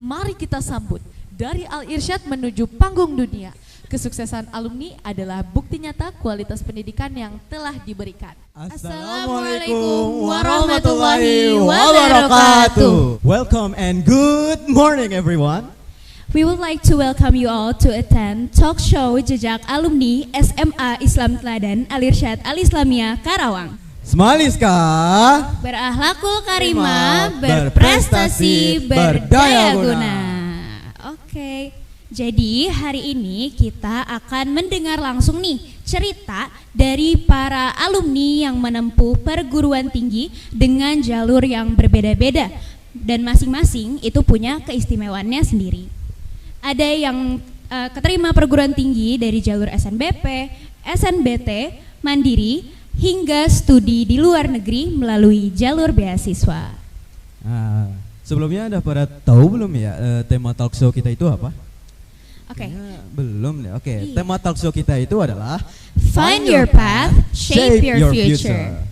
Mari kita sambut dari Al-Irsyad menuju panggung dunia. Kesuksesan alumni adalah bukti nyata kualitas pendidikan yang telah diberikan. Assalamualaikum warahmatullahi wabarakatuh. Welcome and good morning everyone. We would like to welcome you all to attend talk show Jejak Alumni SMA Islam Teladan Al-Irsyad Al-Islamiyah Karawang. Semaliska, Berakhlakul karimah, berprestasi, berdaya guna. Oke, jadi hari ini kita akan mendengar langsung nih cerita dari para alumni yang menempuh perguruan tinggi dengan jalur yang berbeda-beda. Dan masing-masing itu punya keistimewaannya sendiri. Ada yang keterima perguruan tinggi dari jalur SNBP, SNBT, Mandiri, hingga studi di luar negeri melalui jalur beasiswa. Sebelumnya ada pada tahu belum ya tema talk show kita itu apa? Oke. Belum ya. Oke. Iya. Tema talk show kita itu adalah Find your path, shape your future.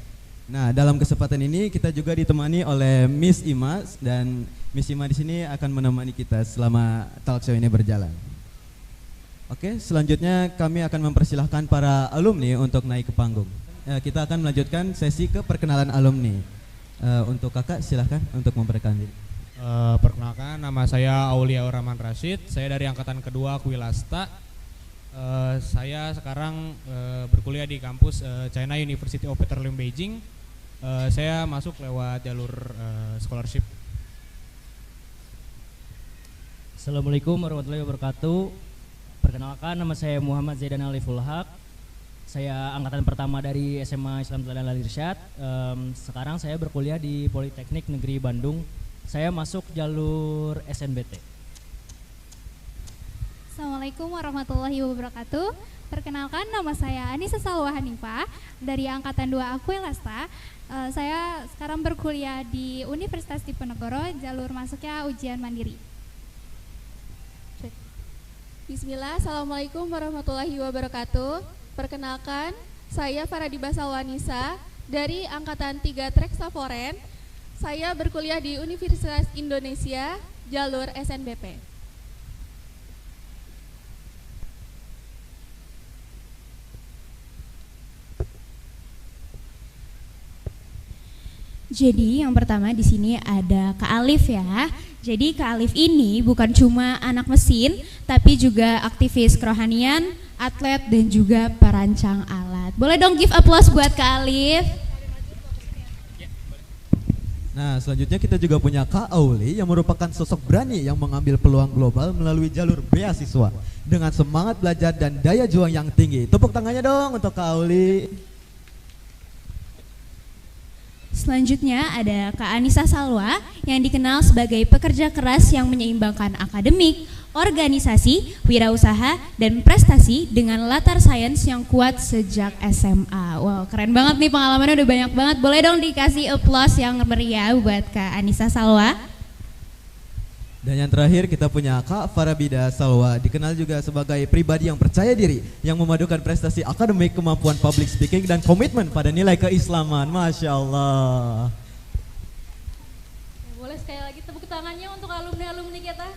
Nah, dalam kesempatan ini kita juga ditemani oleh Miss Ima, dan Miss Ima di sini akan menemani kita selama talk show ini berjalan. Oke, selanjutnya kami akan mempersilahkan para alumni untuk naik ke panggung. Kita akan melanjutkan sesi ke perkenalan alumni. Untuk kakak silahkan untuk memperkenalkan diri. Perkenalkan, nama saya Aulia Rahman Rashid. Saya dari angkatan kedua Kwilasta. Saya sekarang berkuliah di kampus China University of Petroleum Beijing. Saya masuk lewat jalur scholarship. Assalamualaikum warahmatullahi wabarakatuh. Perkenalkan, nama saya Muhammad Zaidan Aliful Haq. Saya angkatan pertama dari SMA Islam Teladan Al-Irsyad. Sekarang saya berkuliah di Politeknik Negeri Bandung. Saya masuk jalur SNBT. Assalamualaikum warahmatullahi wabarakatuh. Perkenalkan, nama saya Anissa Salwa Hanifah dari angkatan 2 Akwilasta. Saya sekarang berkuliah di Universitas Diponegoro, jalur masuknya ujian mandiri. Bismillah, Assalamualaikum warahmatullahi wabarakatuh. Perkenalkan, saya Faradiba Salwanisa dari angkatan 3 Treksa Foren. Saya berkuliah di Universitas Indonesia, jalur SNBP. Jadi yang pertama di sini ada Kak Alif ya. Jadi Kak Alif ini bukan cuma anak mesin, tapi juga aktivis kerohanian, atlet, dan juga perancang alat. Boleh dong give applause buat Kak Alif. Nah, selanjutnya kita juga punya Kak Auli yang merupakan sosok berani yang mengambil peluang global melalui jalur beasiswa dengan semangat belajar dan daya juang yang tinggi. Tepuk tangannya dong untuk Kak Auli. Selanjutnya ada Kak Anissa Salwa yang dikenal sebagai pekerja keras yang menyeimbangkan akademik, organisasi, wirausaha, dan prestasi dengan latar sains yang kuat sejak SMA. Wow, keren banget nih, pengalamannya udah banyak banget. Boleh dong dikasih applause yang meriah buat Kak Anissa Salwa. Dan yang terakhir kita punya Kak Farabida Salwa, dikenal juga sebagai pribadi yang percaya diri, yang memadukan prestasi akademik, kemampuan public speaking, dan komitmen pada nilai keislaman. Masya Allah. Boleh sekali lagi tepuk tangannya untuk alumni-alumni kita.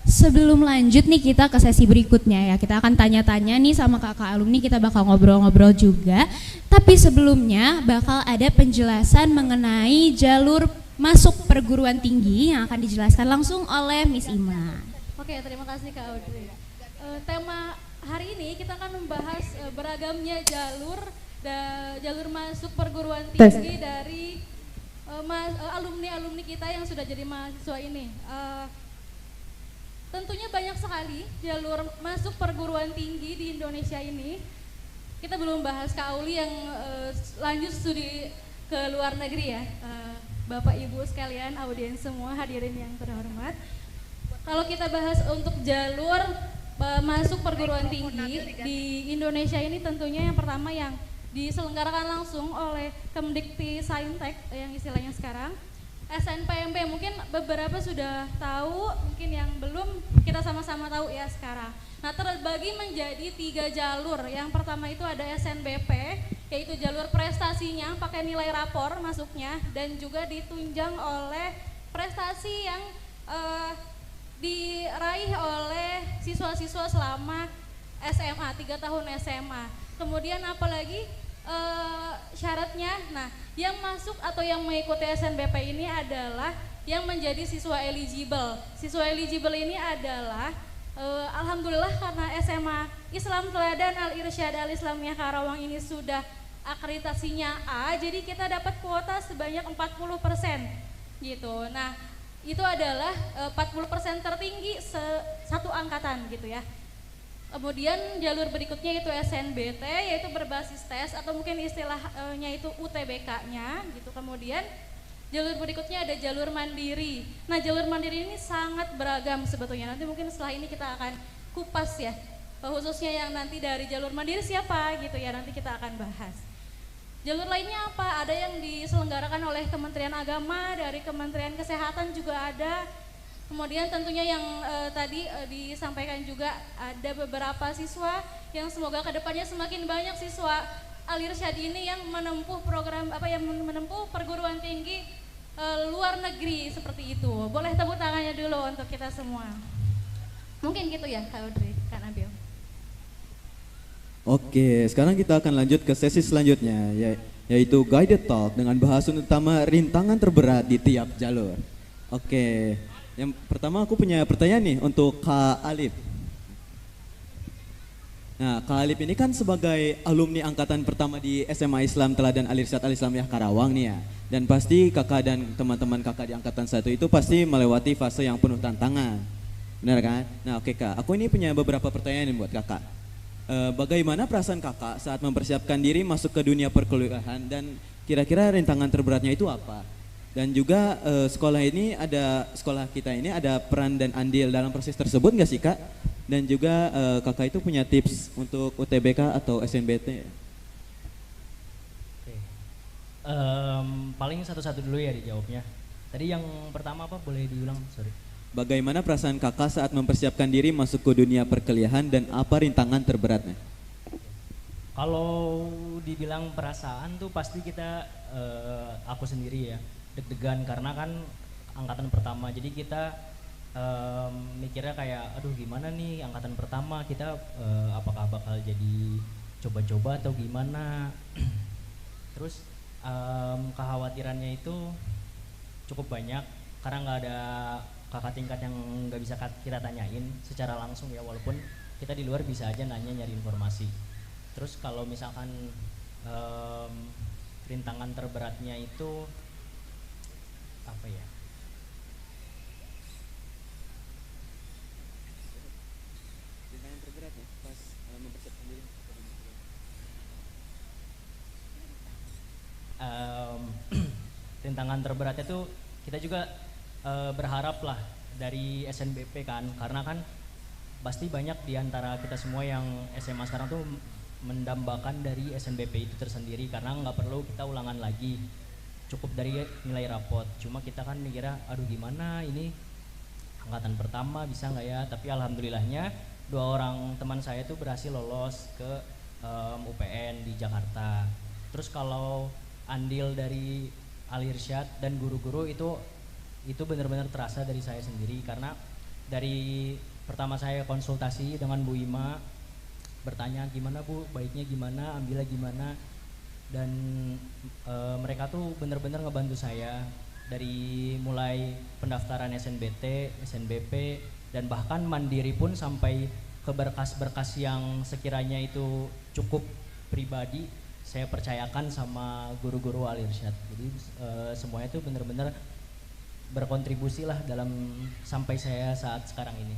Sebelum lanjut nih kita ke sesi berikutnya ya, kita akan tanya-tanya nih sama kakak alumni, kita bakal ngobrol-ngobrol juga. Tapi sebelumnya bakal ada penjelasan mengenai jalur masuk perguruan tinggi yang akan dijelaskan langsung oleh Miss Ima. Oke, terima kasih Kak Audrey. Tema hari ini kita akan membahas beragamnya jalur masuk perguruan tinggi dari alumni-alumni kita yang sudah jadi mahasiswa ini. Tentunya banyak sekali jalur masuk perguruan tinggi di Indonesia ini. Kita belum bahas Kak Auli yang lanjut studi ke luar negeri ya. Bapak Ibu sekalian, audiens semua, hadirin yang terhormat. Kalau kita bahas untuk jalur masuk perguruan tinggi di Indonesia ini, tentunya yang pertama yang diselenggarakan langsung oleh Kemdikti Saintek yang istilahnya sekarang SNPMB. Mungkin beberapa sudah tahu, mungkin yang belum kita sama-sama tahu ya sekarang. Nah, terbagi menjadi 3 jalur. Yang pertama itu ada SNBP, yaitu jalur prestasinya pakai nilai rapor masuknya dan juga ditunjang oleh prestasi yang diraih oleh siswa-siswa selama SMA, 3 tahun SMA. Kemudian apalagi syaratnya, nah yang masuk atau yang mengikuti SNBP ini adalah yang menjadi siswa eligible. Siswa eligible ini adalah alhamdulillah karena SMA Islam Teladan Al-Irsyad Al-Islamiyah Karawang ini sudah akreditasinya A, jadi kita dapat kuota sebanyak 40% gitu. Nah itu adalah 40% tertinggi satu angkatan gitu ya. Kemudian jalur berikutnya itu SNBT, yaitu berbasis tes atau mungkin istilahnya itu UTBK-nya gitu. Kemudian jalur berikutnya ada jalur mandiri. Nah jalur mandiri ini sangat beragam sebetulnya. Nanti mungkin setelah ini kita akan kupas ya, khususnya yang nanti dari jalur mandiri siapa gitu ya, nanti kita akan bahas. Jalur lainnya apa? Ada yang diselenggarakan oleh Kementerian Agama, dari Kementerian Kesehatan juga ada. Kemudian tentunya yang tadi disampaikan juga ada beberapa siswa yang semoga kedepannya semakin banyak siswa Al-Irsyad ini yang menempuh program yang menempuh perguruan tinggi luar negeri seperti itu. Boleh tepuk tangannya dulu untuk kita semua. Mungkin gitu ya Kak Audrey, Kak Nabil. Oke, sekarang kita akan lanjut ke sesi selanjutnya, yaitu guided talk dengan bahasan utama rintangan terberat di tiap jalur. Oke, yang pertama aku punya pertanyaan nih untuk Kak Alif. Nah, Kak Alif ini kan sebagai alumni angkatan pertama di SMA Islam Teladan Al-Irsyad Al-Islamiyah Karawang nih ya. Dan pasti kakak dan teman-teman kakak di angkatan 1 itu pasti melewati fase yang penuh tantangan. Benar kan? Nah oke Kak, aku ini punya beberapa pertanyaan nih buat kakak. Bagaimana perasaan kakak saat mempersiapkan diri masuk ke dunia perkuliahan dan kira-kira rintangan terberatnya itu apa? Dan juga sekolah kita ini ada peran dan andil dalam proses tersebut nggak sih Kak? Dan juga kakak itu punya tips untuk UTBK atau SNBT? Oke. Paling satu-satu dulu ya dijawabnya. Tadi yang pertama apa? Boleh diulang? Sorry. Bagaimana perasaan kakak saat mempersiapkan diri masuk ke dunia perkuliahan dan apa rintangan terberatnya? Kalau dibilang perasaan tuh pasti kita, aku sendiri ya, deg-degan karena kan angkatan pertama. Jadi kita mikirnya kayak, aduh gimana nih angkatan pertama kita apakah bakal jadi coba-coba atau gimana. Terus kekhawatirannya itu cukup banyak karena nggak ada kakak tingkat yang nggak bisa kita tanyain secara langsung ya, walaupun kita di luar bisa aja nanya nyari informasi. Terus kalau misalkan rintangan terberatnya itu apa ya? Rintangan terberat ya pas mempersiapkan diri. Rintangan terberatnya itu kita juga berharap lah dari SNBP kan, karena kan pasti banyak di antara kita semua yang SMA sekarang tuh mendambakan dari SNBP itu tersendiri karena nggak perlu kita ulangan lagi, cukup dari nilai rapot. Cuma kita kan mikirnya aduh gimana ini angkatan pertama bisa nggak ya, tapi alhamdulillahnya 2 orang teman saya tuh berhasil lolos ke UPN di Jakarta. Terus kalau andil dari Al-Irsyad dan guru-guru itu benar-benar terasa dari saya sendiri, karena dari pertama saya konsultasi dengan Bu Ima, bertanya gimana Bu, baiknya gimana, ambilnya gimana, dan mereka tuh benar-benar ngebantu saya dari mulai pendaftaran SNBT, SNBP, dan bahkan mandiri pun sampai ke berkas-berkas yang sekiranya itu cukup pribadi saya percayakan sama guru-guru Al-Irsyad. Jadi semuanya itu benar-benar berkontribusi lah dalam sampai saya saat sekarang ini.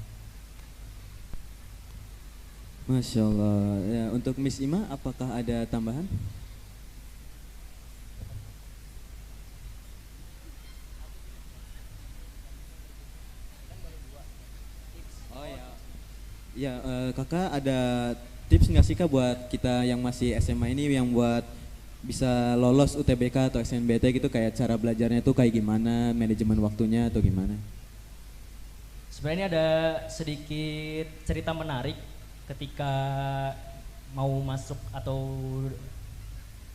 Masya Allah. Ya, untuk Miss Ima, apakah ada tambahan? Oh ya. Ya, kakak ada tips nggak sih Kak buat kita yang masih SMA ini yang buat bisa lolos UTBK atau SNBT gitu, kayak cara belajarnya tuh kayak gimana, manajemen waktunya atau gimana? Sebenarnya ada sedikit cerita menarik ketika mau masuk atau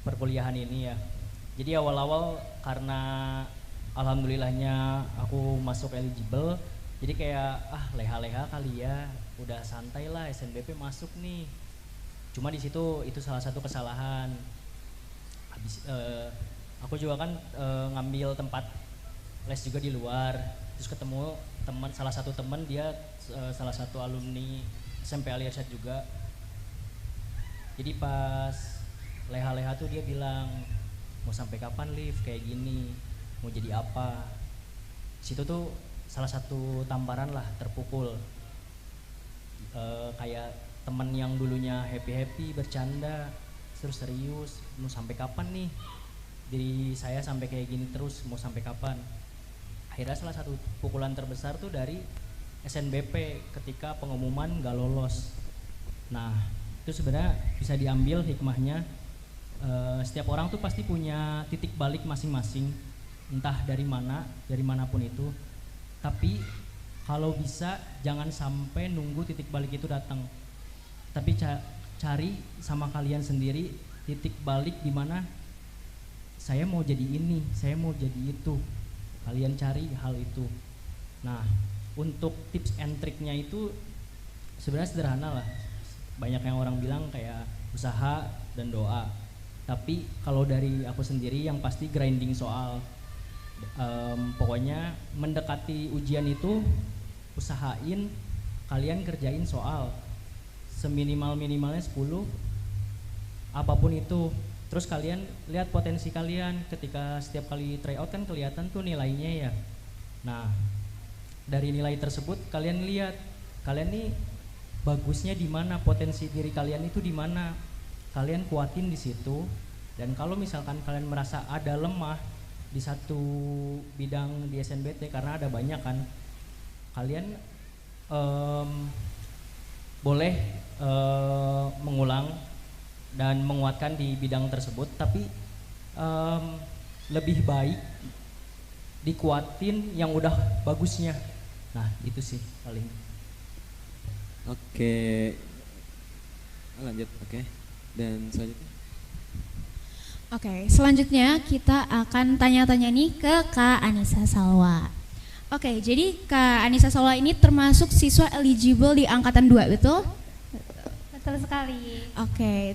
perkuliahan ini ya. Jadi awal-awal karena alhamdulillahnya aku masuk eligible. Jadi kayak leha-leha kali ya, udah santai lah SNBP masuk nih. Cuma di situ itu salah satu kesalahan. Habis aku juga kan ngambil tempat les juga di luar. Terus ketemu salah satu teman dia salah satu alumni SMP Al Irsyad juga. Jadi pas leha-leha tuh dia bilang, mau sampai kapan Liv kayak gini, mau jadi apa. Situ tuh salah satu tamparan lah, terpukul. Kayak temen yang dulunya happy-happy, bercanda, terus serius, mau sampai kapan nih diri saya sampai kayak gini terus, mau sampai kapan. Akhirnya salah satu pukulan terbesar tuh dari SNBP ketika pengumuman gak lolos. Nah itu sebenarnya bisa diambil hikmahnya. Setiap orang tuh pasti punya titik balik masing-masing, entah dari manapun itu. Tapi kalau bisa jangan sampai nunggu titik balik itu datang. Tapi cari sama kalian sendiri titik balik di mana saya mau jadi ini, saya mau jadi itu. Kalian cari hal itu. Nah, untuk tips and triknya itu sebenarnya sederhana lah. Banyak yang orang bilang kayak usaha dan doa. Tapi kalau dari aku sendiri yang pasti grinding soal. Pokoknya mendekati ujian itu usahain kalian kerjain soal seminimal-minimalnya 10 apapun itu. Terus kalian lihat potensi kalian ketika setiap kali tryout kan kelihatan tuh nilainya ya. Nah dari nilai tersebut kalian lihat kalian nih bagusnya di mana, potensi diri kalian itu di mana, kalian kuatin di situ. Dan kalau misalkan kalian merasa ada lemah di satu bidang di SNBT karena ada banyak kan, kalian boleh mengulang dan menguatkan di bidang tersebut, tapi lebih baik dikuatin yang udah bagusnya. Nah itu sih paling. Oke, lanjut. Oke, dan selanjutnya. Oke, selanjutnya kita akan tanya-tanya nih ke Kak Anissa Salwa. Oke, jadi Kak Anissa Salwa ini termasuk siswa eligible di angkatan 2, betul? Betul sekali. Oke,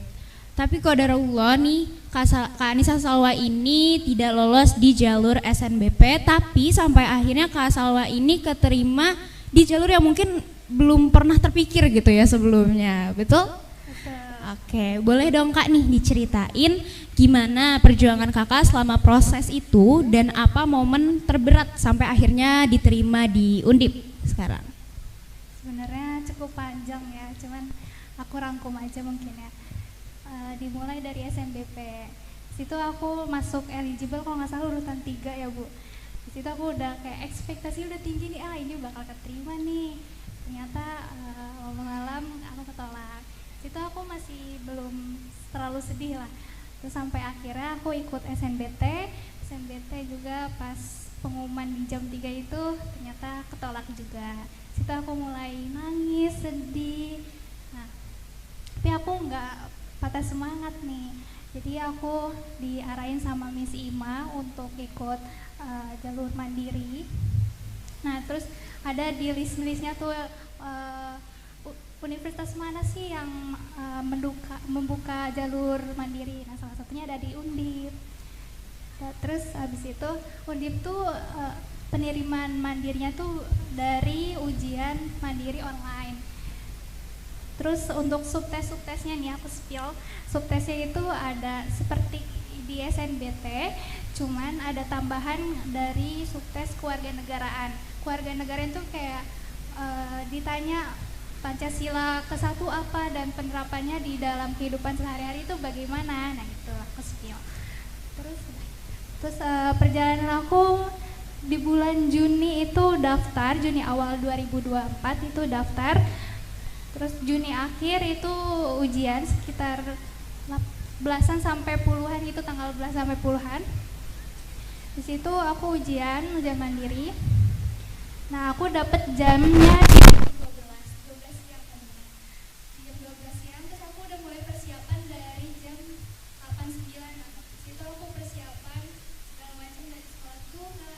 tapi qadarullah nih Kak Anissa Salwa ini tidak lolos di jalur SNBP, tapi sampai akhirnya Kak Salwa ini keterima di jalur yang mungkin belum pernah terpikir gitu ya sebelumnya, betul? Oke, boleh dong Kak nih diceritain gimana perjuangan Kakak selama proses itu dan apa momen terberat sampai akhirnya diterima di Undip sekarang? Sebenarnya cukup panjang ya, cuman aku rangkum aja mungkin ya. Dimulai dari SNBP, situ aku masuk eligible kalau nggak salah urutan 3 ya Bu. Di situ aku udah kayak ekspektasi udah tinggi nih, ini bakal keterima nih. Ternyata alam aku ketolak. Itu aku masih belum terlalu sedih lah. Terus sampai akhirnya aku ikut SNBT juga pas pengumuman di jam 3 itu ternyata ketolak juga. Situ aku mulai nangis, sedih. Nah, tapi aku nggak patah semangat nih. Jadi aku diarahin sama Miss Ima untuk ikut jalur mandiri. Nah, terus ada di list-listnya tuh universitas mana sih yang membuka jalur mandiri. Nah, salah satunya ada di Undip. Nah, terus habis itu Undip tuh penerimaan mandirinya tuh dari ujian mandiri online. Terus untuk subtesnya nih aku spill. Subtesnya itu ada seperti di SNBT, cuman ada tambahan dari subtes kewarganegaraan. Kewarganegaraan itu kayak ditanya Pancasila ke-1 apa dan penerapannya di dalam kehidupan sehari-hari itu bagaimana. Nah itu aku spill. Terus perjalanan aku di bulan Juni itu daftar, Juni awal 2024 itu daftar. Terus Juni akhir itu ujian sekitar belasan sampai puluhan, itu tanggal belas sampai puluhan. Di situ aku ujian mandiri. Nah aku dapet jamnya di jam 12 siang tadinya. Di jam 12 siang terus aku udah mulai persiapan dari jam 8-9. Nah, di situ aku persiapan segala macam dari sholat duha,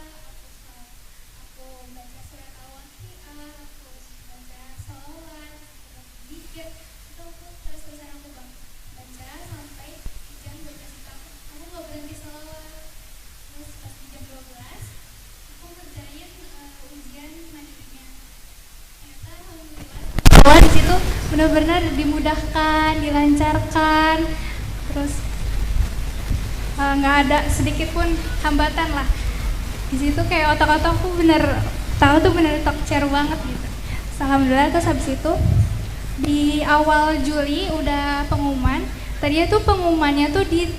benar-benar dimudahkan, dilancarkan, terus nggak ada sedikit pun hambatan lah. Di situ kayak otak-otakku tahu tuh bener tokcer banget gitu. Alhamdulillah. Terus habis itu di awal Juli udah pengumuman. Tadinya tuh pengumumannya tuh di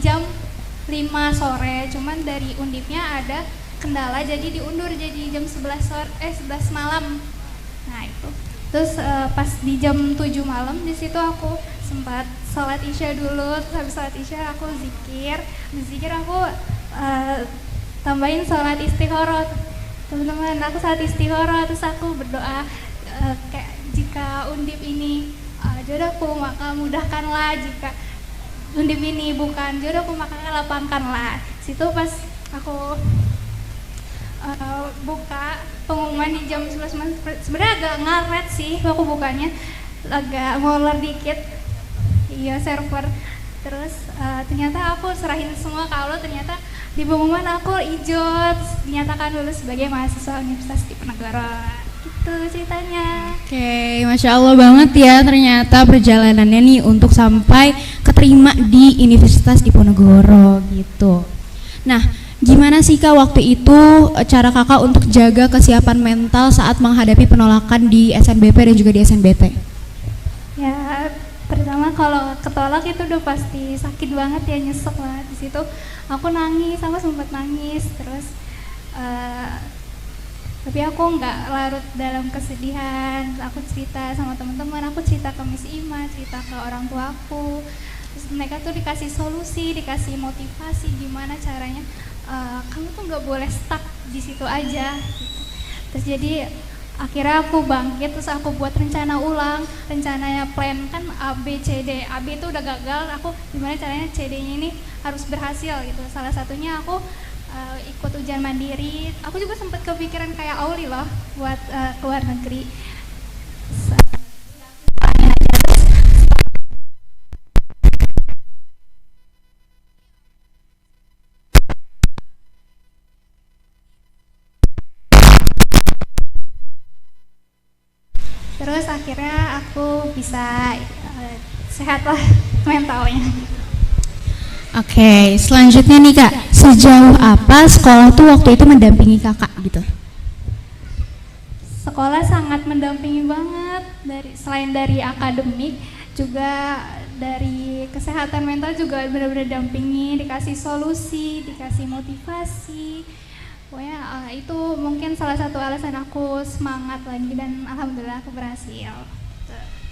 jam 5 sore, cuman dari Undipnya ada kendala jadi diundur jadi jam 11 malam. Nah itu. Terus pas di jam 7 malam di situ aku sempat sholat isya dulu. Terus habis sholat isya aku zikir. Di zikir aku tambahin sholat istikharah. Teman-teman, aku sholat istikharah, terus aku berdoa kayak jika Undip ini jodohku maka mudahkanlah, jika Undip ini bukan jodohku maka lapangkanlah. Situ pas aku buka pengumuman di jam 11 malam, sebenarnya agak ngaret sih aku bukanya, agak molor dikit, iya server. Terus ternyata aku serahin semua ke Allah, ternyata di pengumuman aku ijot, dinyatakan lulus sebagai mahasiswa Universitas Diponegoro. Gitu ceritanya. Oke, Masya Allah banget ya ternyata perjalanannya nih untuk sampai keterima di Universitas Diponegoro gitu. Nah, gimana sih Kak waktu itu cara Kakak untuk jaga kesiapan mental saat menghadapi penolakan di SNBP dan juga di SNBT? Ya, pertama kalau ketolak itu udah pasti sakit banget ya, nyesek lah. Di situ aku nangis, aku sempat nangis terus. Tapi aku nggak larut dalam kesedihan. Aku cerita sama teman-teman, aku cerita ke Miss Ima, cerita ke orang tua aku. Terus mereka tuh dikasih solusi, dikasih motivasi gimana caranya. Kamu tuh nggak boleh stuck di situ aja. Gitu. Terus jadi akhirnya aku bangkit, terus aku buat rencana ulang, rencananya plan kan A B C D. A B itu udah gagal, aku gimana caranya CD-nya ini harus berhasil gitu. Salah satunya aku ikut ujian mandiri. Aku juga sempat kepikiran kayak Auli loh buat ke luar negeri. Terus akhirnya aku bisa sehat lah mentalnya. Oke, selanjutnya nih Kak, sejauh apa sekolah tuh waktu itu mendampingi Kakak gitu? Sekolah sangat mendampingi banget, selain dari akademik juga dari kesehatan mental juga benar-benar dampingi, dikasih solusi, dikasih motivasi. Pokoknya itu mungkin salah satu alasan aku semangat lagi dan alhamdulillah aku berhasil.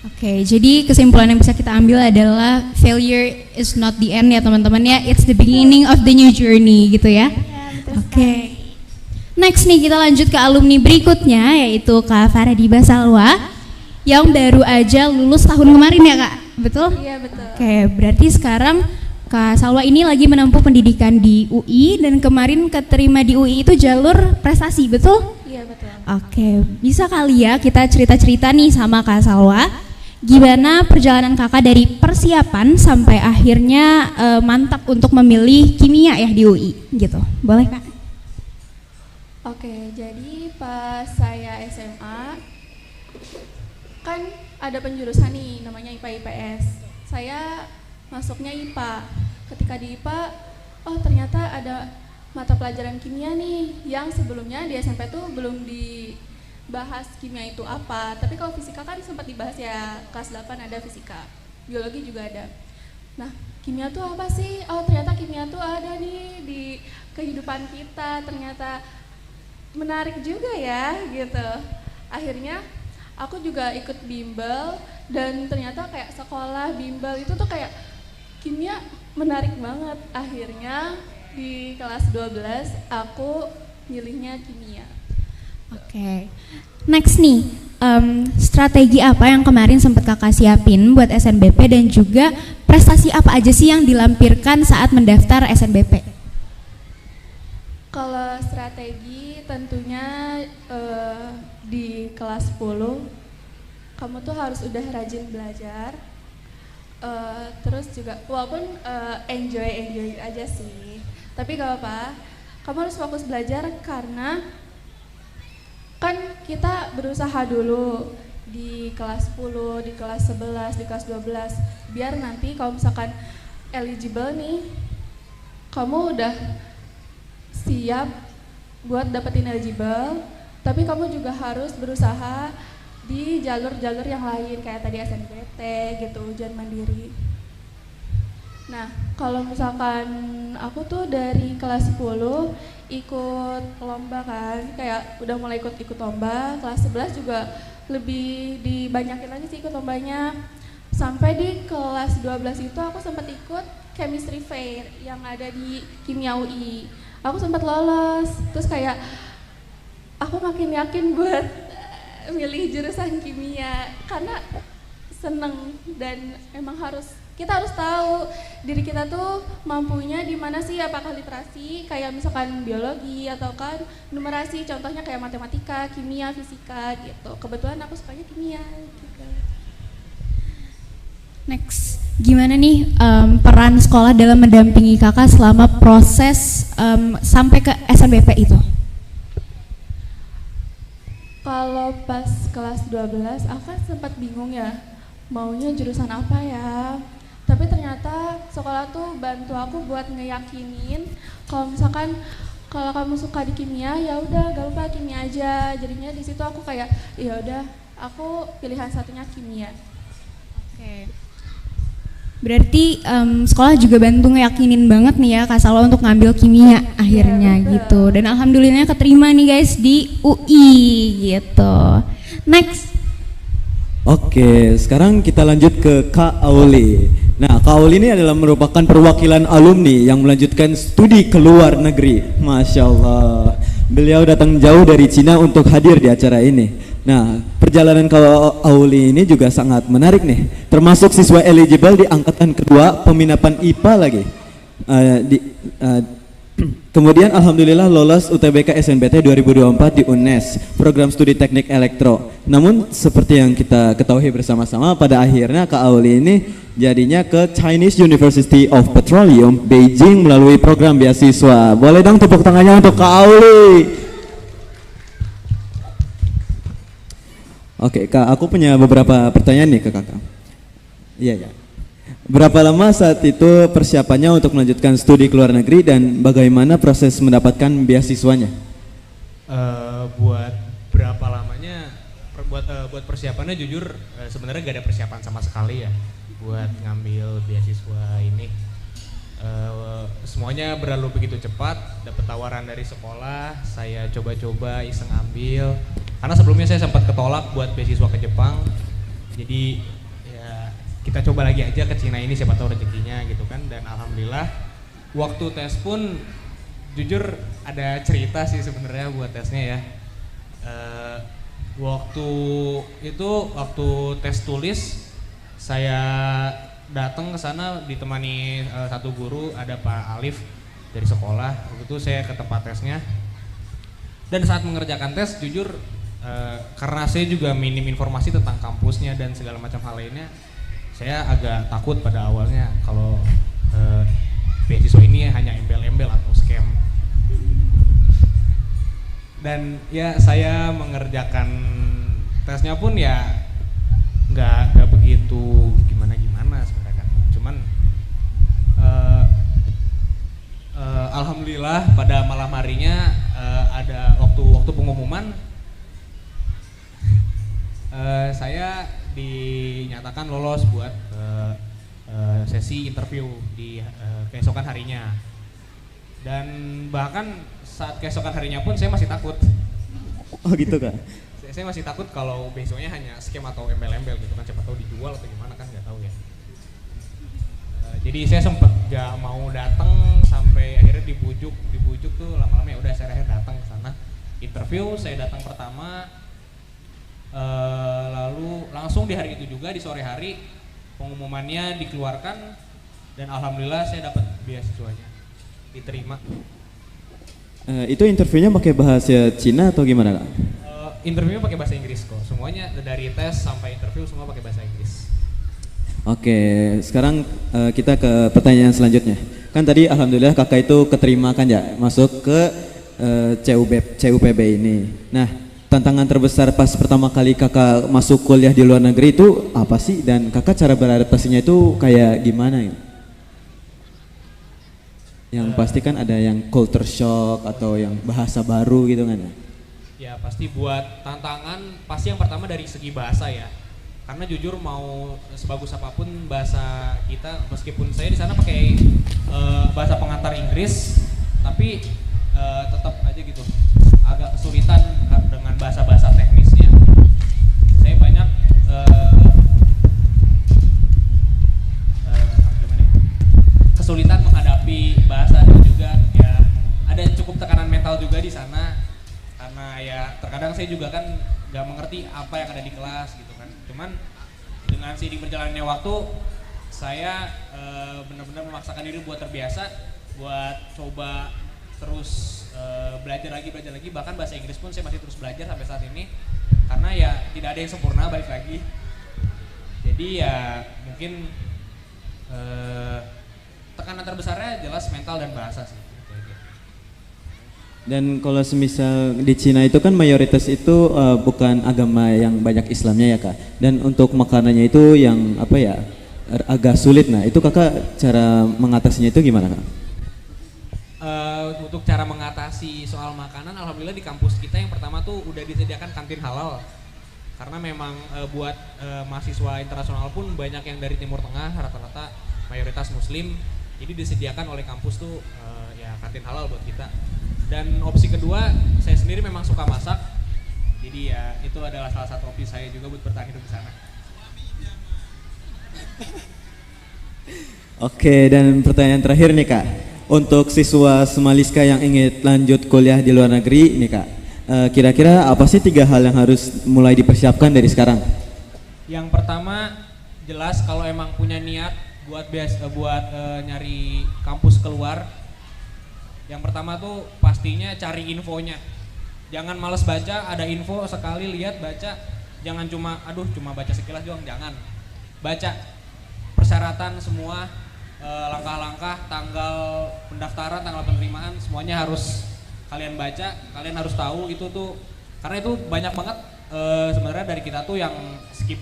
Oke, jadi kesimpulan yang bisa kita ambil adalah failure is not the end ya teman-teman ya, it's the beginning of the new journey gitu ya. Oke. Next nih kita lanjut ke alumni berikutnya yaitu Kak Faradiba Salwa yang baru aja lulus tahun kemarin ya Kak, betul? Iya betul. Oke, berarti sekarang Kak Salwa ini lagi menempuh pendidikan di UI dan kemarin keterima di UI itu jalur prestasi, betul? Iya betul. Oke, bisa kali ya kita cerita-cerita nih sama Kak Salwa, gimana perjalanan Kakak dari persiapan sampai akhirnya mantap untuk memilih kimia ya di UI gitu, boleh Kak? Oke, jadi pas saya SMA kan ada penjurusan nih namanya IPA IPS. Saya masuknya IPA. Ketika di IPA, oh ternyata ada mata pelajaran kimia nih yang sebelumnya di SMP tuh belum dibahas kimia itu apa. Tapi kalau fisika kan sempat dibahas ya, kelas 8 ada fisika, biologi juga ada. Nah, kimia tuh apa sih? Oh ternyata kimia tuh ada nih di kehidupan kita, ternyata menarik juga ya gitu. Akhirnya aku juga ikut bimbel dan ternyata kayak sekolah bimbel itu tuh kayak kimia menarik banget. Akhirnya di kelas 12 aku milihnya kimia. Oke. Next nih, strategi apa yang kemarin sempat Kakak siapin buat SNBP dan juga prestasi apa aja sih yang dilampirkan saat mendaftar SNBP? Kalau strategi tentunya di kelas 10 kamu tuh harus udah rajin belajar, terus juga walaupun enjoy aja sih, tapi gak apa-apa, kamu harus fokus belajar karena kan kita berusaha dulu, di kelas 10, di kelas 11, di kelas 12, biar nanti kalau misalkan eligible nih, kamu udah siap buat dapetin eligible, tapi kamu juga harus berusaha di jalur-jalur yang lain kayak tadi SNBT gitu, ujian mandiri. Nah, kalau misalkan aku tuh dari kelas 10 ikut lomba kan, kayak udah mulai ikut lomba, kelas 11 juga lebih dibanyakin lagi sih ikut lombanya. Sampai di kelas 12 itu aku sempat ikut chemistry fair yang ada di Kimia UI. Aku sempat lolos, terus kayak aku makin yakin buat milih jurusan kimia karena seneng dan emang kita harus tahu diri kita tuh mampunya di mana sih, apakah literasi kayak misalkan biologi atau kan numerasi, contohnya kayak matematika, kimia, fisika gitu. Kebetulan aku sukanya kimia gitu. Next, gimana nih peran sekolah dalam mendampingi kakak selama proses sampai ke SNBP itu? Kalau pas kelas 12 aku kan sempat bingung ya, maunya jurusan apa ya. Tapi ternyata sekolah tuh bantu aku buat ngeyakinin kalau misalkan kalau kamu suka di kimia ya udah gak lupa kimia aja. Jadinya di situ aku kayak ya udah aku pilihan satunya kimia. Oke. Berarti sekolah juga bantu ngeyakinin banget nih ya Kak Salwa untuk ngambil kimia akhirnya gitu. Dan alhamdulillahnya keterima nih guys di UI gitu. Next. Oke, sekarang kita lanjut ke Kak Auli. Nah, Kak Auli ini adalah merupakan perwakilan alumni yang melanjutkan studi ke luar negeri. Masya Allah, beliau datang jauh dari Cina untuk hadir di acara ini. Nah, perjalanan Kak Auli ini juga sangat menarik nih. Termasuk siswa eligible di angkatan kedua peminapan IPA lagi. Kemudian alhamdulillah lolos UTBK SNBT 2024 di UNES, program studi teknik elektro. Namun seperti yang kita ketahui bersama-sama, pada akhirnya Kak Auli ini jadinya ke Chinese University of Petroleum Beijing melalui program beasiswa. Boleh dong tepuk tangannya untuk Kak Auli. Oke Kak, aku punya beberapa pertanyaan nih ke Kakak. Iya ya. Berapa lama saat itu persiapannya untuk melanjutkan studi ke luar negeri dan bagaimana proses mendapatkan beasiswanya? Buat berapa lamanya? Buat persiapannya jujur sebenarnya gak ada persiapan sama sekali ya buat ngambil beasiswa ini. Semuanya berlalu begitu cepat. Dapat tawaran dari sekolah, saya coba-coba iseng ambil. Karena sebelumnya saya sempat ketolak buat beasiswa ke Jepang. Jadi kita coba lagi aja ke Cina ini, siapa tahu rezekinya gitu kan. Dan alhamdulillah waktu tes pun jujur ada cerita sih sebenarnya buat tesnya ya. Waktu tes tulis saya datang ke sana ditemani satu guru, ada Pak Alif dari sekolah. Waktu itu saya ke tempat tesnya dan saat mengerjakan tes jujur karena saya juga minim informasi tentang kampusnya dan segala macam hal lainnya, saya agak takut pada awalnya kalau beasiswa ini hanya embel-embel atau scam. Dan ya saya mengerjakan tesnya pun ya nggak begitu gimana sebenarnya kan. Cuman alhamdulillah pada malam harinya ada waktu pengumuman saya dinyatakan lolos buat sesi interview di keesokan harinya. Dan bahkan saat keesokan harinya pun saya masih takut. Oh gitu Kak? Saya masih takut kalau beasiswanya hanya scam atau embel-embel gitu kan, siapa tahu dijual atau gimana kan, nggak tahu ya. Jadi saya sempat gak mau datang sampai akhirnya dibujuk tuh lama-lama ya udah saya akhirnya datang ke sana. Interview saya datang pertama. Lalu langsung di hari itu juga di sore hari pengumumannya dikeluarkan dan alhamdulillah saya dapat beasiswanya, diterima. Itu interviewnya pakai bahasa Cina atau gimana Kak? Interviewnya pakai bahasa Inggris kok, semuanya dari tes sampai interview semua pakai bahasa Inggris. Oke, sekarang kita ke pertanyaan selanjutnya. Kan tadi alhamdulillah kakak itu keterima kan ya masuk ke CUPB ini. Nah, tantangan terbesar pas pertama kali kakak masuk kuliah di luar negeri itu apa sih, dan kakak cara beradaptasinya itu kayak gimana ya? Yang pasti kan ada yang culture shock atau yang bahasa baru gitu kan ya? Ya pasti buat tantangan, pasti yang pertama dari segi bahasa ya. Karena jujur mau sebagus apapun bahasa kita, meskipun saya di sana pakai bahasa pengantar Inggris, tapi tetap aja gitu agak kesulitan dengan bahasa-bahasa teknisnya. Saya banyak kesulitan menghadapi bahasa, dan juga ya ada cukup tekanan mental juga di sana, karena ya terkadang saya juga kan nggak mengerti apa yang ada di kelas gitu kan. Cuman dengan seiring berjalannya waktu saya benar-benar memaksakan diri buat terbiasa, buat coba terus belajar lagi, bahkan bahasa Inggris pun saya masih terus belajar sampai saat ini, karena ya tidak ada yang sempurna, balik lagi. Jadi ya mungkin tekanan terbesarnya jelas mental dan bahasa sih. Dan kalau semisal di Cina itu kan mayoritas itu bukan agama yang banyak Islamnya ya kak. Dan untuk makanannya itu yang apa ya, agak sulit. Nah itu kakak cara mengatasinya itu gimana kak? Untuk cara mengatasi soal makanan, alhamdulillah di kampus kita yang pertama tuh udah disediakan kantin halal. Karena memang buat mahasiswa internasional pun banyak yang dari Timur Tengah, rata-rata mayoritas Muslim. Jadi disediakan oleh kampus tuh ya kantin halal buat kita. Dan opsi kedua, saya sendiri memang suka masak, jadi ya itu adalah salah satu opsi saya juga buat bertahan hidup di sana. Oke, dan pertanyaan terakhir nih kak, untuk siswa Semaliska yang ingin lanjut kuliah di luar negeri nih kak, kira-kira apa sih 3 hal yang harus mulai dipersiapkan dari sekarang? Yang pertama, jelas kalau emang punya niat buat nyari kampus keluar, yang pertama tuh pastinya cari infonya. Jangan males baca, ada info sekali lihat baca, jangan cuma baca sekilas doang, jangan. Baca persyaratan semua, langkah-langkah, tanggal pendaftaran, tanggal penerimaan, semuanya harus kalian baca, kalian harus tahu itu tuh, karena itu banyak banget sebenarnya dari kita tuh yang skip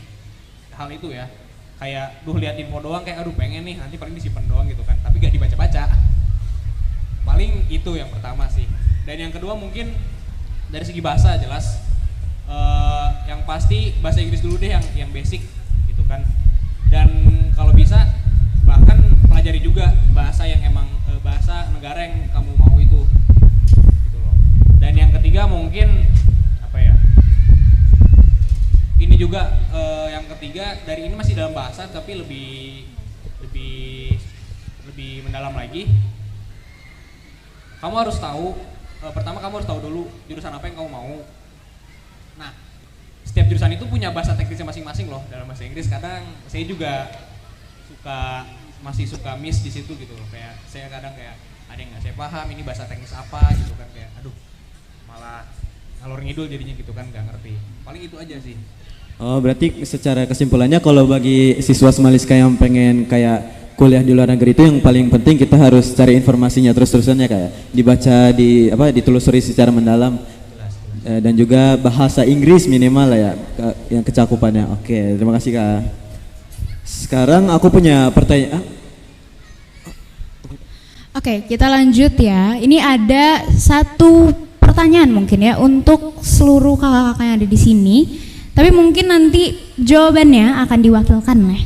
hal itu ya. Kayak lihat info doang, kayak pengen nih, nanti paling disimpan doang gitu kan, tapi gak dibaca-baca. Paling itu yang pertama sih. Dan yang kedua mungkin dari segi bahasa jelas yang pasti bahasa Inggris dulu deh yang basic gitu kan. Dan kalau bisa bahkan pelajari juga bahasa yang emang bahasa negara yang kamu mau itu gitu loh. Dan yang ketiga mungkin apa ya, ini juga yang ketiga, dari ini masih dalam bahasa tapi lebih mendalam lagi. Kamu harus tahu, pertama kamu harus tahu dulu jurusan apa yang kamu mau. Nah, setiap jurusan itu punya bahasa teknisnya masing-masing loh dalam bahasa Inggris. Kadang saya juga masih suka miss di situ gitu loh. Kayak saya kadang kayak ada yang nggak saya paham, ini bahasa teknis apa gitu kan, kayak malah ngalor ngidul jadinya gitu kan, nggak ngerti. Paling itu aja sih. Oh berarti secara kesimpulannya kalau bagi siswa Semaliska yang pengen kayak kuliah di luar negeri itu yang paling penting kita harus cari informasinya terus-terusannya kayak dibaca, ditelusuri secara mendalam, dan juga bahasa Inggris minimal lah ya yang kecakupannya. Oke, terima kasih kak. Sekarang aku punya pertanyaan. Oke, kita lanjut ya. Ini ada satu pertanyaan mungkin ya untuk seluruh kakak-kakak yang ada di sini. Tapi mungkin nanti jawabannya akan diwakilkan ya.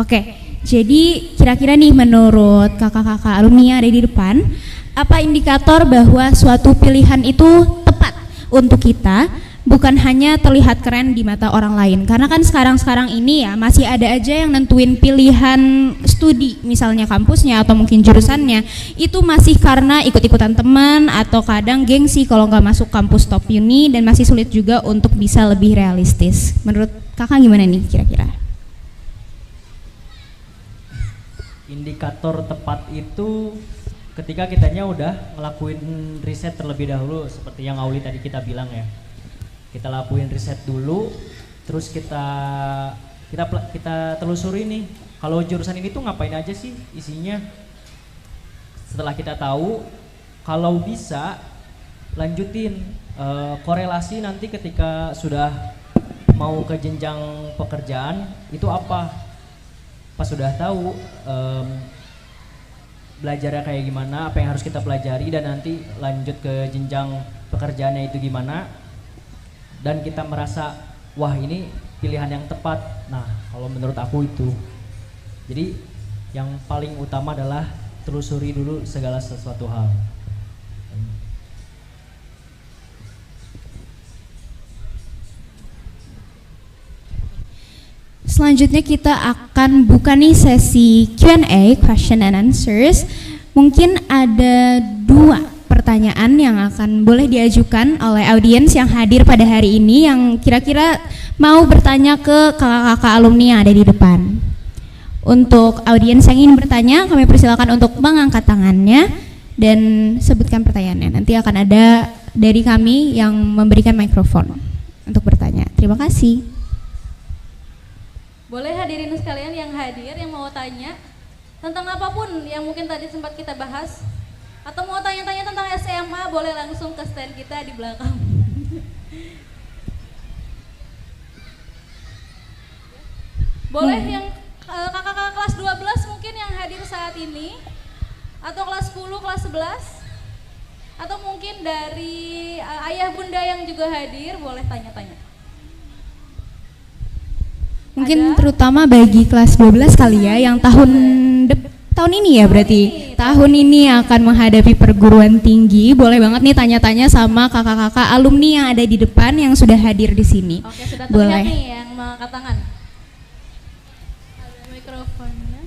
Oke. Jadi kira-kira nih menurut kakak-kakak alumni yang ada di depan, apa indikator bahwa suatu pilihan itu tepat untuk kita, bukan hanya terlihat keren di mata orang lain? Karena kan sekarang ini ya masih ada aja yang nentuin pilihan studi, misalnya kampusnya atau mungkin jurusannya, itu masih karena ikut-ikutan teman atau kadang gengsi kalau nggak masuk kampus top uni, dan masih sulit juga untuk bisa lebih realistis. Menurut kakak gimana nih kira-kira? Indikator tepat itu ketika kitanya udah ngelakuin riset terlebih dahulu, seperti yang Auli tadi kita bilang ya. Kita lakuin riset dulu, terus kita telusuri nih, kalau jurusan ini tuh ngapain aja sih isinya. Setelah kita tahu, kalau bisa lanjutin korelasi nanti ketika sudah mau ke jenjang pekerjaan itu apa? Pas sudah tahu belajarnya kayak gimana, apa yang harus kita pelajari dan nanti lanjut ke jenjang pekerjaannya itu gimana, dan kita merasa wah ini pilihan yang tepat. Nah kalau menurut aku itu, jadi yang paling utama adalah telusuri dulu segala sesuatu hal. Selanjutnya kita akan buka nih sesi Q&A, question and answers. Mungkin ada 2 pertanyaan yang akan boleh diajukan oleh audiens yang hadir pada hari ini yang kira-kira mau bertanya ke kakak-kakak alumni yang ada di depan. Untuk audiens yang ingin bertanya, kami persilakan untuk mengangkat tangannya dan sebutkan pertanyaannya. Nanti akan ada dari kami yang memberikan mikrofon untuk bertanya. Terima kasih. Boleh hadirin sekalian yang hadir yang mau tanya tentang apapun yang mungkin tadi sempat kita bahas, atau mau tanya-tanya tentang SMA, boleh langsung ke stand kita di belakang. Boleh yang kakak-kakak kelas 12 mungkin yang hadir saat ini, atau kelas 10, kelas 11, atau mungkin dari ayah bunda yang juga hadir, boleh tanya-tanya. Mungkin terutama bagi kelas 12 kali ya yang tahun ini ya berarti tahun ini akan menghadapi perguruan tinggi, boleh banget nih tanya-tanya sama kakak-kakak alumni yang ada di depan yang sudah hadir di sini. Oke, sudah terlihat Boleh. nih yang mengangkat tangan. Ada mikrofonnya.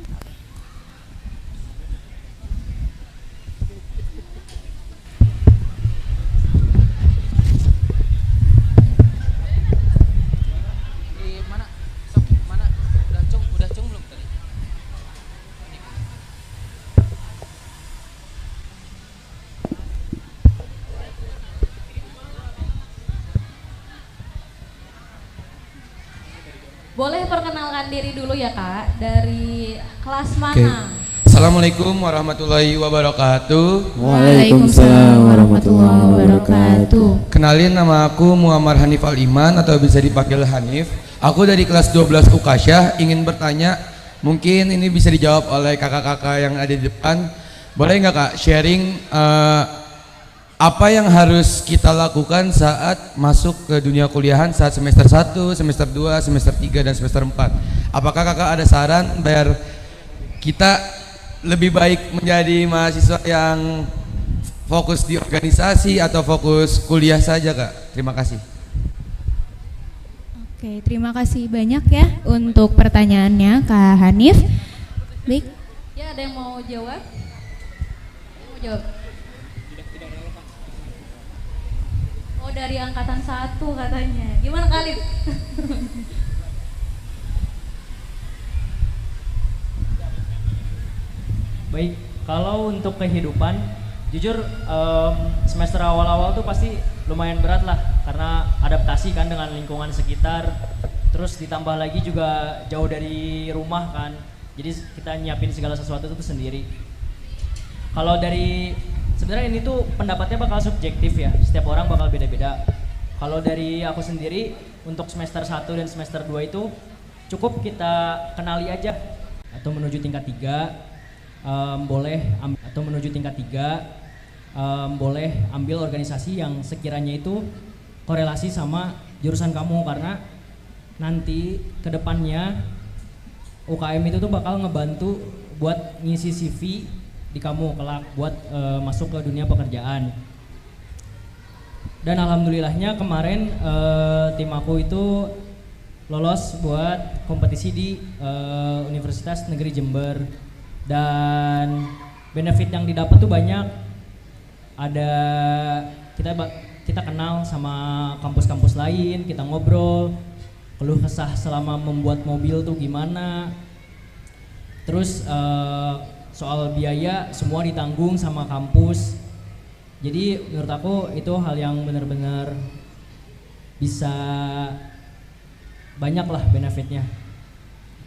Boleh perkenalkan diri dulu ya Kak, dari kelas mana? Assalamualaikum warahmatullahi wabarakatuh. Waalaikumsalam warahmatullahi wabarakatuh. Kenalin, nama aku Muhammad Hanif Al-Iman atau bisa dipanggil Hanif. Aku dari kelas 12 Ukasyah, ingin bertanya, mungkin ini bisa dijawab oleh kakak-kakak yang ada di depan. Boleh nggak Kak sharing apa yang harus kita lakukan saat masuk ke dunia kuliahan saat semester 1, semester 2, semester 3, dan semester 4? Apakah kakak ada saran biar kita lebih baik menjadi mahasiswa yang fokus di organisasi atau fokus kuliah saja Kak? Terima kasih. Oke, terima kasih banyak ya untuk pertanyaannya Kak Hanif. Baik. Ya, ada yang mau jawab? Mau jawab? Oh, dari angkatan 1 katanya. Gimana Khalid? Baik, kalau untuk kehidupan, jujur semester awal-awal tuh pasti lumayan berat lah karena adaptasi kan dengan lingkungan sekitar, terus ditambah lagi juga jauh dari rumah kan, jadi kita nyiapin segala sesuatu itu sendiri. Kalau dari sebenarnya ini tuh pendapatnya bakal subjektif ya, setiap orang bakal beda-beda. Kalau dari aku sendiri untuk semester 1 dan semester 2 itu cukup kita kenali aja atau menuju tingkat 3 boleh ambil organisasi yang sekiranya itu korelasi sama jurusan kamu, karena nanti kedepannya UKM itu tuh bakal ngebantu buat ngisi CV di kamu kelak buat masuk ke dunia pekerjaan. Dan alhamdulillahnya kemarin tim aku itu lolos buat kompetisi di Universitas Negeri Jember, dan benefit yang didapat tuh banyak. Ada kita kenal sama kampus-kampus lain, kita ngobrol, keluh kesah selama membuat mobil tuh gimana. Terus soal biaya semua ditanggung sama kampus. Jadi menurut aku itu hal yang benar-benar bisa banyak lah benefitnya.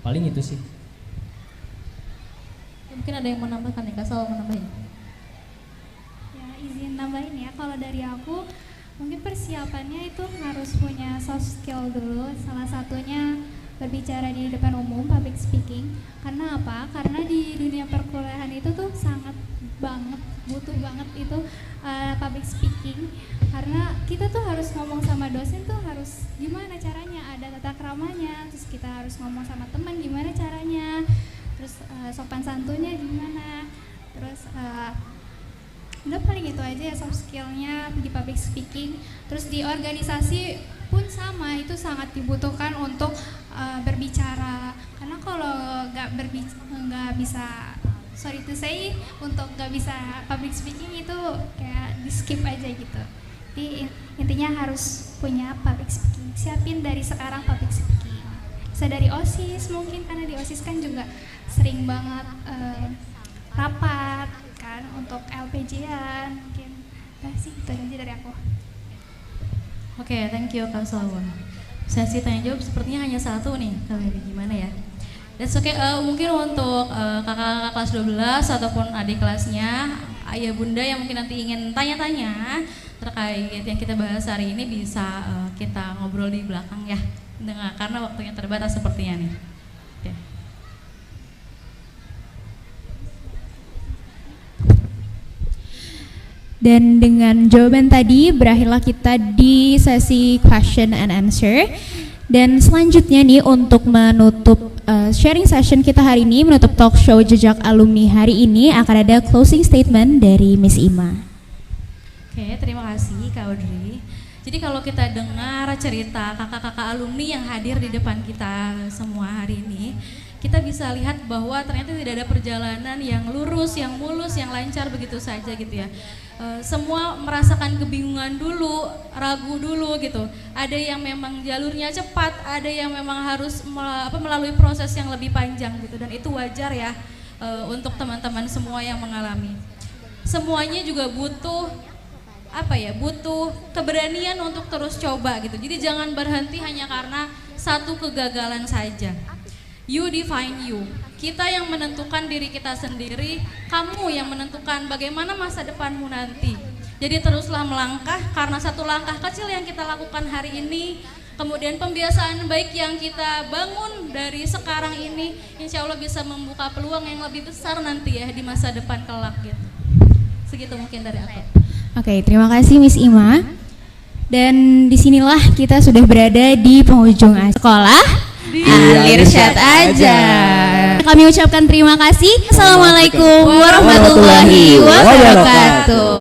Paling itu sih. Mungkin ada yang menambahkan ya Kak, soal menambahin. Ya, izin nambahin ya, kalau dari aku Mungkin persiapannya itu harus punya soft skill dulu. Salah satunya berbicara di depan umum, public speaking. Karena apa? Karena di dunia perkuliahan itu tuh sangat banget, butuh banget itu public speaking. Karena kita tuh harus ngomong sama dosen tuh harus gimana caranya, ada tata keramanya. Terus kita harus ngomong sama teman gimana caranya. Terus sopan santunnya gimana. Terus udah paling itu aja ya soft skillnya di public speaking. Terus di organisasi pun sama, itu sangat dibutuhkan untuk berbicara. Karena kalau nggak bisa, sorry to say, untuk nggak bisa public speaking itu kayak di skip aja gitu. Jadi intinya harus punya public speaking. Siapin dari sekarang public speaking. Bisa dari OSIS mungkin, karena di OSIS kan juga sering banget rapat kan untuk LPJ-an mungkin. Nah sih itu aja dari aku. Oke, thank you Kak Salwa. Sesi tanya jawab sepertinya hanya satu nih, gimana ya? That's okay. Mungkin untuk kakak-kakak kelas 12 ataupun adik kelasnya, ayah bunda yang mungkin nanti ingin tanya-tanya terkait yang kita bahas hari ini bisa kita ngobrol di belakang ya, karena waktunya terbatas sepertinya nih. Oke. Dan dengan jawaban tadi berakhirlah kita di sesi question and answer. Dan selanjutnya nih untuk menutup sharing session kita hari ini, menutup talk show Jejak Alumni hari ini akan ada closing statement dari Miss Ima. Oke, terima kasih Kak Audrey. Jadi kalau kita dengar cerita kakak-kakak alumni yang hadir di depan kita semua hari ini, kita bisa lihat bahwa ternyata tidak ada perjalanan yang lurus, yang mulus, yang lancar begitu saja gitu ya. Semua merasakan kebingungan dulu, ragu dulu gitu. Ada yang memang jalurnya cepat, ada yang memang harus melalui proses yang lebih panjang gitu. Dan itu wajar ya untuk teman-teman semua yang mengalami. Semuanya juga butuh butuh keberanian untuk terus coba gitu. Jadi jangan berhenti hanya karena satu kegagalan saja. You define you. Kita yang menentukan diri kita sendiri, kamu yang menentukan bagaimana masa depanmu nanti. Jadi teruslah melangkah, karena satu langkah kecil yang kita lakukan hari ini, kemudian pembiasaan baik yang kita bangun dari sekarang ini, insya Allah bisa membuka peluang yang lebih besar nanti ya di masa depan kelak gitu. Segitu mungkin dari aku. Oke, terima kasih Miss Ima. Dan disinilah kita sudah berada di penghujung sekolah Al-Irsyad aja. Kami ucapkan terima kasih. Assalamualaikum warahmatullahi wabarakatuh.